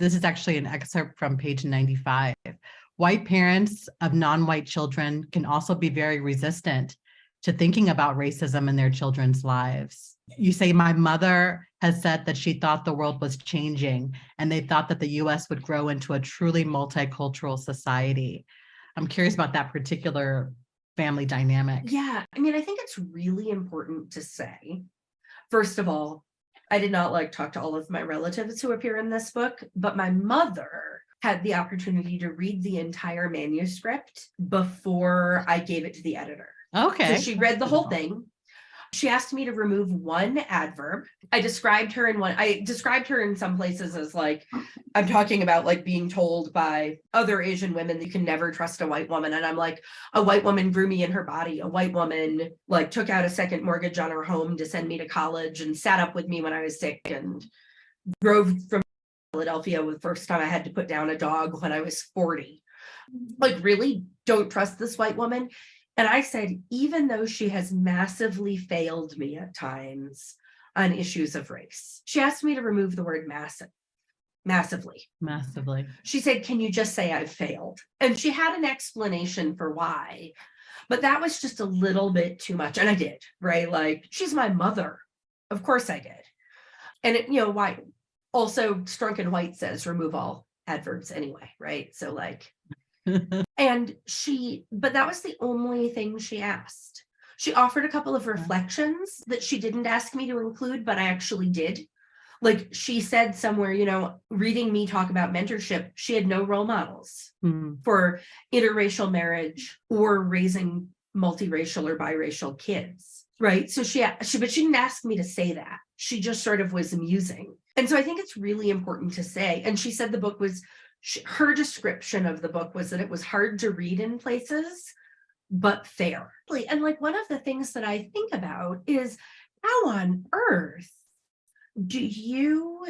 This is actually an excerpt from page 95. White parents of non-white children can also be very resistant to thinking about racism in their children's lives. You say, my mother has said that she thought the world was changing and they thought that the US would grow into a truly multicultural society. I'm curious about that particular family dynamic. Yeah, I mean, I think it's really important to say, first of all, I did not talk to all of my relatives who appear in this book, but my mother had the opportunity to read the entire manuscript before I gave it to the editor. Okay. So she read the whole thing. She asked me to remove one adverb. I described her in some places as I'm talking about being told by other Asian women that you can never trust a white woman. And I'm like, a white woman grew me in her body. A white woman took out a second mortgage on her home to send me to college and sat up with me when I was sick and drove from Philadelphia the first time I had to put down a dog when I was 40. Really don't trust this white woman. And I said, even though she has massively failed me at times on issues of race, she asked me to remove the word massively. She said, can you just say I've failed? And she had an explanation for why, but that was just a little bit too much. And I did, right? She's my mother. Of course I did. And why? Also, Strunk and White says remove all adverbs anyway, right? So but that was the only thing she asked. She offered a couple of reflections that she didn't ask me to include, but I actually did. She said somewhere, reading me talk about mentorship, she had no role models for interracial marriage or raising multiracial or biracial kids, right? So but she didn't ask me to say that. She just sort of was musing. And so I think it's really important to say, and she said the book was, her description of the book was that it was hard to read in places, but fair. And one of the things that I think about is, how on earth do you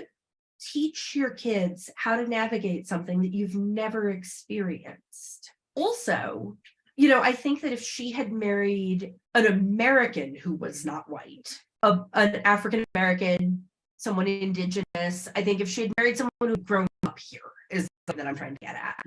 teach your kids how to navigate something that you've never experienced? Also, I think that if she had married an American who was not white, an African American, someone indigenous, I think if she had married someone who'd grown up here, is that I'm trying to get at.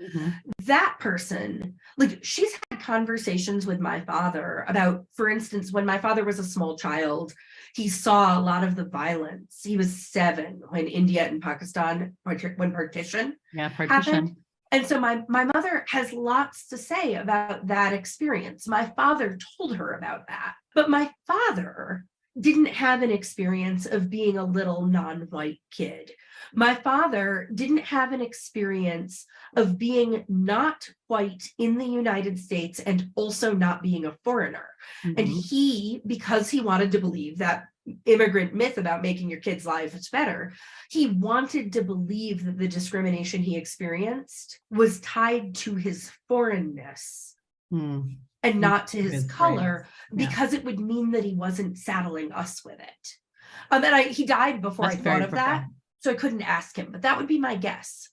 That person, she's had conversations with my father about, for instance, when my father was a small child, he saw a lot of the violence. He was 7 when India and Pakistan, when partition happened. And so my mother has lots to say about that experience. My father told her about that. But my father didn't have an experience of being a little non-white kid. My father didn't have an experience of being not white in the United States and also not being a foreigner. And he, because he wanted to believe that immigrant myth about making your kids' lives better, he wanted to believe that the discrimination he experienced was tied to his foreignness. And not to his color, because it would mean that he wasn't saddling us with it. And he died before I thought of that, so I couldn't ask him, but that would be my guess.